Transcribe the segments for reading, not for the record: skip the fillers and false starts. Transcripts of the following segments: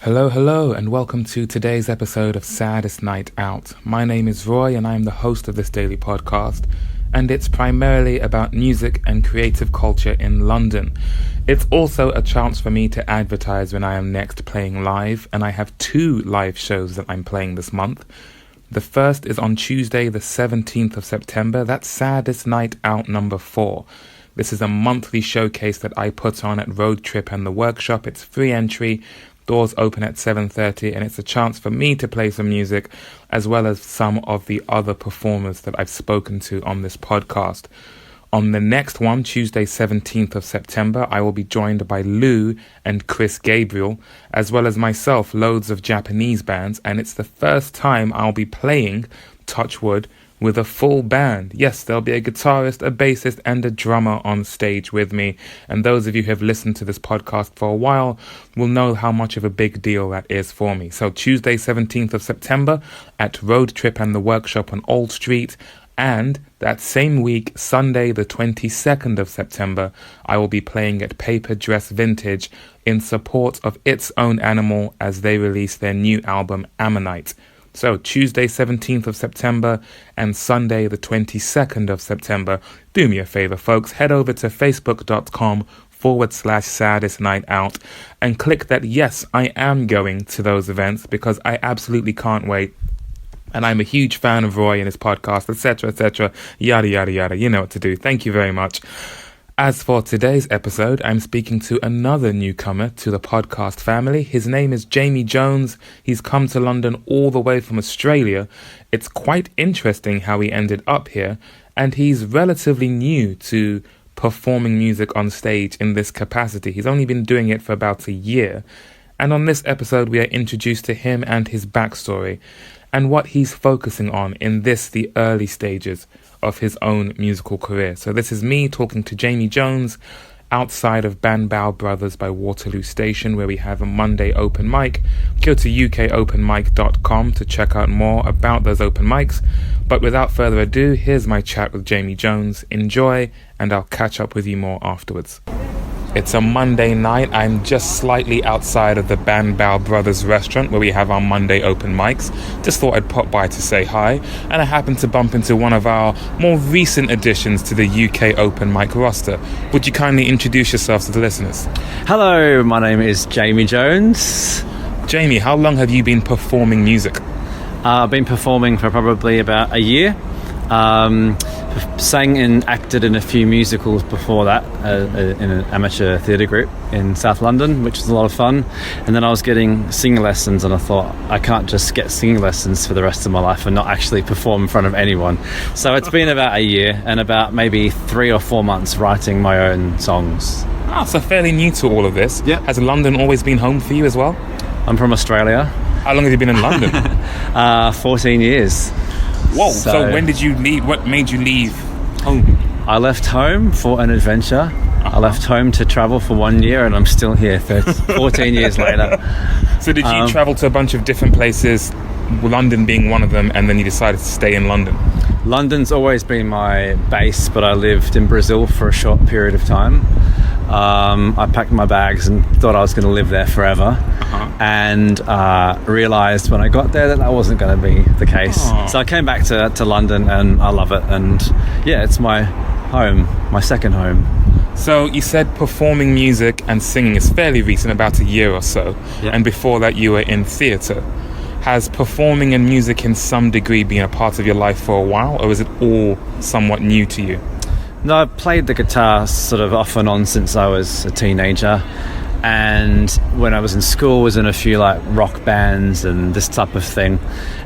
Hello, and welcome to today's episode of Saddest Night Out. My name is Roy, and I am the host of this daily podcast, and it's primarily about music and creative culture in London. It's also a chance for me to advertise when I am next playing live, and I have 2 live shows that I'm playing this month. The first is on Tuesday, the 17th of September. That's Saddest Night Out number 4. This is a monthly showcase that I put on at Road Trip and the Workshop. It's free entry. Doors open at 7:30, and it's a chance for me to play some music as well as some of the other performers that I've spoken to on this podcast. On the next one, Tuesday 17th of September, I will be joined by Lou and Chris Gabriel, as well as myself, loads of Japanese bands, and it's the first time I'll be playing, touch wood, with a full band. Yes, there'll be a guitarist, a bassist, and a drummer on stage with me. And those of you who have listened to this podcast for a while will know how much of a big deal that is for me. So Tuesday, 17th of September at Road Trip and the Workshop on Old Street. And that same week, Sunday, the 22nd of September, I will be playing at Paper Dress Vintage in support of Its Own Animal as they release their new album, Ammonite. So Tuesday 17th of September and Sunday the 22nd of September. Do me a favor, folks. Head over to facebook.com/saddest night out and click that yes, I am going to those events because I absolutely can't wait. And I'm a huge fan of Roy and his podcast, etc., yada, yada, yada. You know what to do. Thank you very much. As for today's episode, I'm speaking to another newcomer to the podcast family. His name is Jamie Jones. He's come to London all the way from Australia. It's quite interesting how he ended up here, and he's relatively new to performing music on stage in this capacity. He's only been doing it for about a year. And on this episode, we are introduced to him and his backstory and what he's focusing on in the early stages of his own musical career. So this is me talking to Jamie Jones outside of Banh Brothers by Waterloo Station, where we have a Monday open mic. Go to ukopenmic.com to check out more about those open mics. But without further ado, here's my chat with Jamie Jones. Enjoy, and I'll catch up with you more afterwards. It's a Monday night. I'm just slightly outside of the Banh Brothers restaurant where we have our Monday open mics. Just thought I'd pop by to say hi, and I happened to bump into one of our more recent additions to the UK open mic roster. Would you kindly introduce yourself to the listeners? Hello, my name is Jamie Jones. Jamie, how long have you been performing music? I've been performing for probably about a year. Sang and acted in a few musicals before that in an amateur theatre group in South London, which was a lot of fun. And then I was getting singing lessons, and I thought I can't just get singing lessons for the rest of my life and not actually perform in front of anyone. So it's been about a year and about maybe 3 or 4 months writing my own songs. So fairly new to all of this. Yeah. Has London always been home for you as well? I'm from Australia. How long have you been in London? 14 years. Whoa, so when did you leave? What made you leave home? I left home for an adventure. I left home to travel for 1 year, and I'm still here 14 years later. So did you travel to a bunch of different places, London being one of them, and then you decided to stay in London? London's always been my base, but I lived in Brazil for a short period of time. I packed my bags and thought I was going to live there forever, and realised when I got there that wasn't going to be the case. So I came back to London, and I love it, and yeah, it's my home, my second home. So you said performing music and singing is fairly recent, about a year or so, and before that you were in theatre. Has performing and music in some degree been a part of your life for a while, or is it all somewhat new to you? No, I've played the guitar sort of off and on since I was a teenager, and when I was in school was in a few like rock bands and this type of thing,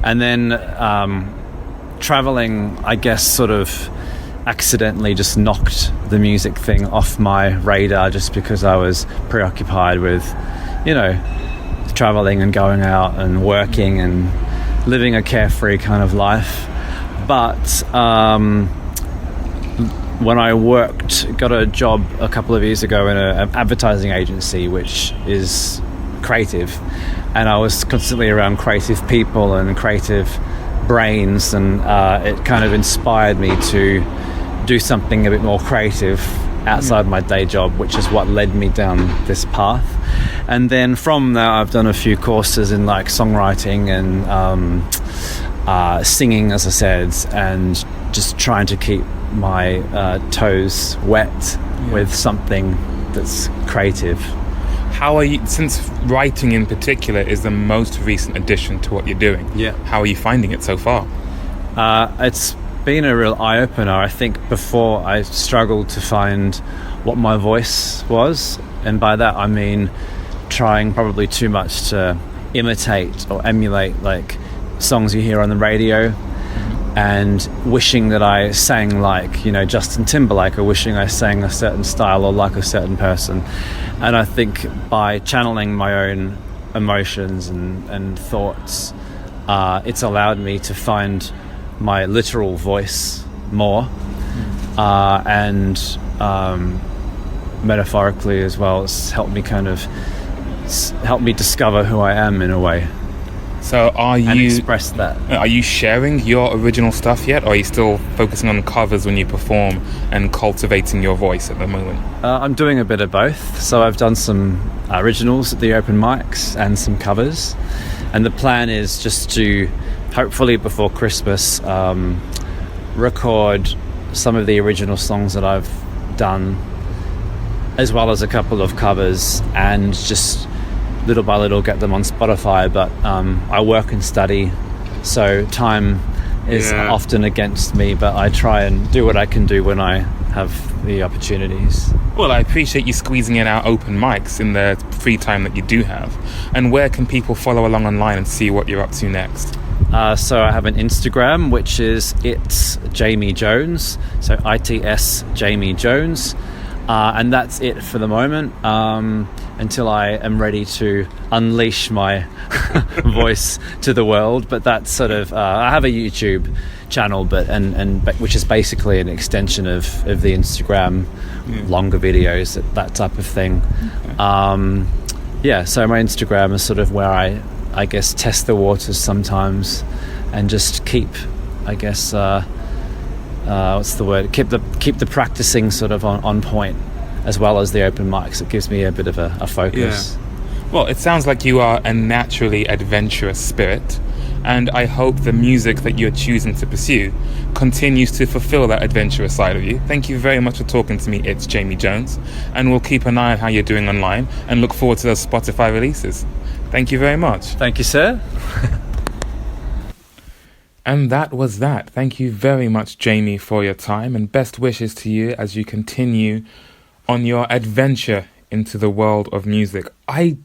and then traveling, I guess, sort of accidentally just knocked the music thing off my radar just because I was preoccupied with, traveling and going out and working and living a carefree kind of life. But when I got a job a couple of years ago in an advertising agency, which is creative, and I was constantly around creative people and creative brains, and it kind of inspired me to do something a bit more creative outside my day job, which is what led me down this path. And then from there, I've done a few courses in like songwriting and singing, as I said, and just trying to keep my toes wet with something that's creative. How are you, since writing in particular is the most recent addition to what you're doing, how are you finding it so far? It's been a real eye-opener. I think before I struggled to find what my voice was, and by that I mean trying probably too much to imitate or emulate like songs you hear on the radio, and wishing that I sang like, you know, Justin Timberlake, or wishing I sang a certain style or like a certain person. And I think by channeling my own emotions and thoughts, it's allowed me to find my literal voice more, and metaphorically as well. It's helped me discover who I am in a way. So and express that. Are you sharing your original stuff yet, or are you still focusing on covers when you perform and cultivating your voice at the moment? I'm doing a bit of both. So I've done some originals at the open mics and some covers, and the plan is just to hopefully before Christmas record some of the original songs that I've done, as well as a couple of covers, and just little by little get them on Spotify. But I work and study, so time is often against me, but I try and do what I can do when I have the opportunities. Well, I appreciate you squeezing in our open mics in the free time that you do have. And where can people follow along online and see what you're up to next? So I have an Instagram, which is It's Jamie Jones, so ITS Jamie Jones, and that's it for the moment, until I am ready to unleash my voice to the world. But that's sort of I have a YouTube channel, but which is basically an extension of the Instagram, longer videos, that type of thing. So my Instagram is sort of where I guess test the waters sometimes, and just keep, I guess, what's the word? Keep the practicing sort of on point, as well as the open mics. It gives me a bit of a focus. Yeah. Well, it sounds like you are a naturally adventurous spirit, and I hope the music that you're choosing to pursue continues to fulfill that adventurous side of you. Thank you very much for talking to me. It's Jamie Jones, and we'll keep an eye on how you're doing online and look forward to those Spotify releases. Thank you very much. Thank you, sir. And that was that. Thank you very much, Jamie, for your time, and best wishes to you as you continue on your adventure into the world of music. I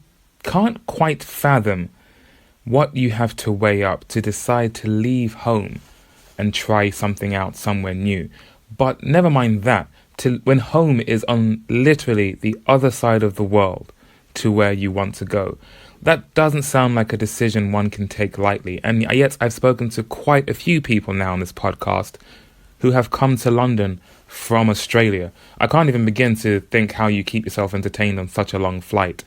can't quite fathom what you have to weigh up to decide to leave home and try something out somewhere new. But never mind that, when home is on literally the other side of the world to where you want to go. That doesn't sound like a decision one can take lightly, and yet I've spoken to quite a few people now on this podcast who have come to London from Australia. I can't even begin to think how you keep yourself entertained on such a long flight.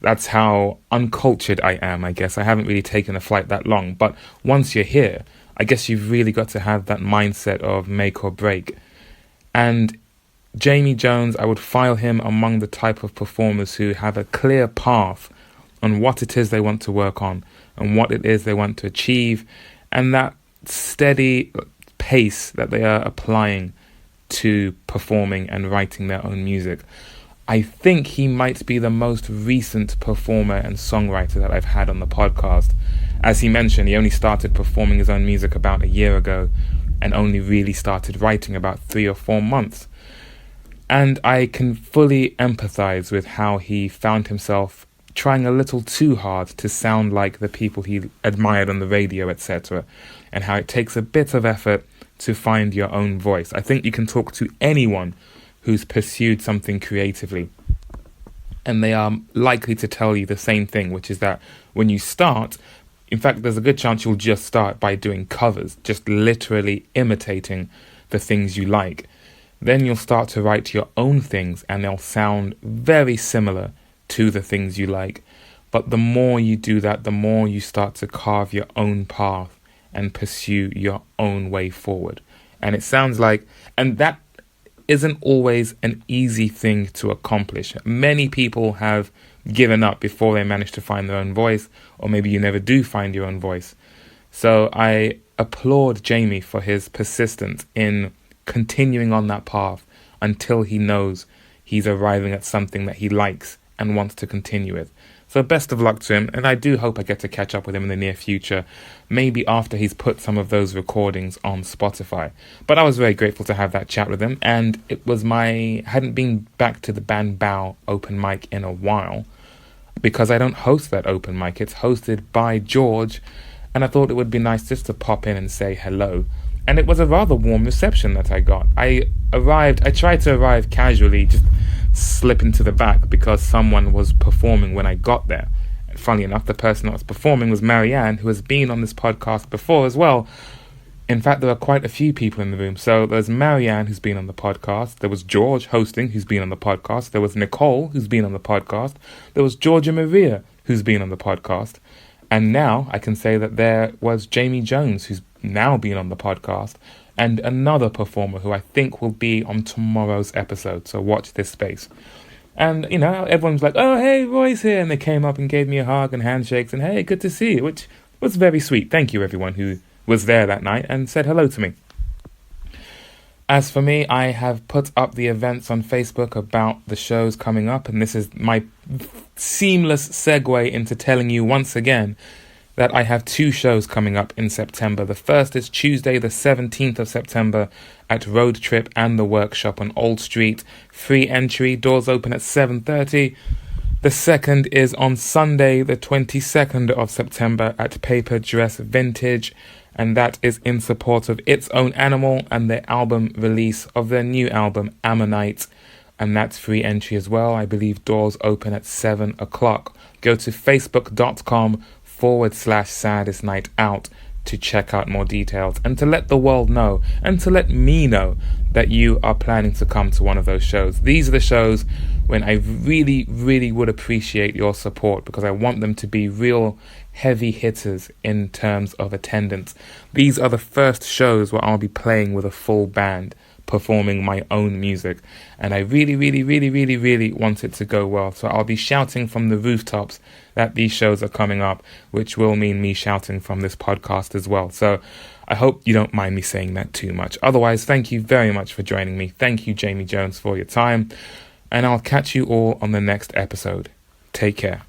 That's how uncultured I am, I guess. I haven't really taken a flight that long, but once you're here, I guess you've really got to have that mindset of make or break. And Jamie Jones, I would file him among the type of performers who have a clear path on what it is they want to work on and what it is they want to achieve, and that steady pace that they are applying to performing and writing their own music. I think he might be the most recent performer and songwriter that I've had on the podcast. As he mentioned, he only started performing his own music about a year ago and only really started writing about 3 or 4 months. And I can fully empathize with how he found himself trying a little too hard to sound like the people he admired on the radio, etc., and how it takes a bit of effort to find your own voice. I think you can talk to anyone who's pursued something creatively, and they are likely to tell you the same thing, which is that when you start, in fact, there's a good chance you'll just start by doing covers, just literally imitating the things you like. Then you'll start to write your own things, and they'll sound very similar to the things you like. But the more you do that, the more you start to carve your own path and pursue your own way forward. And it sounds like, and that isn't always an easy thing to accomplish. Many people have given up before they manage to find their own voice, or maybe you never do find your own voice. So I applaud Jamie for his persistence in continuing on that path until he knows he's arriving at something that he likes and wants to continue with. So best of luck to him, and I do hope I get to catch up with him in the near future, maybe after he's put some of those recordings on Spotify. But I was very grateful to have that chat with him, and it was hadn't been back to the Banh open mic in a while, because I don't host that open mic. It's hosted by George, and I thought it would be nice just to pop in and say hello. And it was a rather warm reception that I got. I tried to arrive casually, just slip into the back because someone was performing when I got there. And funny enough, the person that was performing was Marianne, who has been on this podcast before as well. In fact, there are quite a few people in the room. So there's Marianne, who's been on the podcast. There was George hosting, who's been on the podcast. There was Nicole, who's been on the podcast. There was Georgia Maria, who's been on the podcast. And now I can say that there was Jamie Jones, who's now been on the podcast, and another performer who I think will be on tomorrow's episode. So watch this space. And, everyone's like, oh, hey, Roy's here. And they came up and gave me a hug and handshakes and, hey, good to see you, which was very sweet. Thank you, everyone who was there that night and said hello to me. As for me, I have put up the events on Facebook about the shows coming up, and this is my seamless segue into telling you once again that I have 2 shows coming up in September. The first is Tuesday, the 17th of September at Road Trip and the Workshop on Old Street. Free entry, doors open at 7:30. The second is on Sunday, the 22nd of September at Paper Dress Vintage, and that is in support of Its Own Animal and their album release of their new album, Ammonite, and that's free entry as well. I believe doors open at 7 o'clock. Go to facebook.com/Saddest Night Out to check out more details and to let the world know and to let me know that you are planning to come to one of those shows. These are the shows when I really, really would appreciate your support, because I want them to be real heavy hitters in terms of attendance. These are the first shows where I'll be playing with a full band, performing my own music, and I really, really, really, really, really want it to go well. So I'll be shouting from the rooftops that these shows are coming up, which will mean me shouting from this podcast as well. So I hope you don't mind me saying that too much. Otherwise, thank you very much for joining me. Thank you, Jamie Jones, for your time, and I'll catch you all on the next episode. Take care.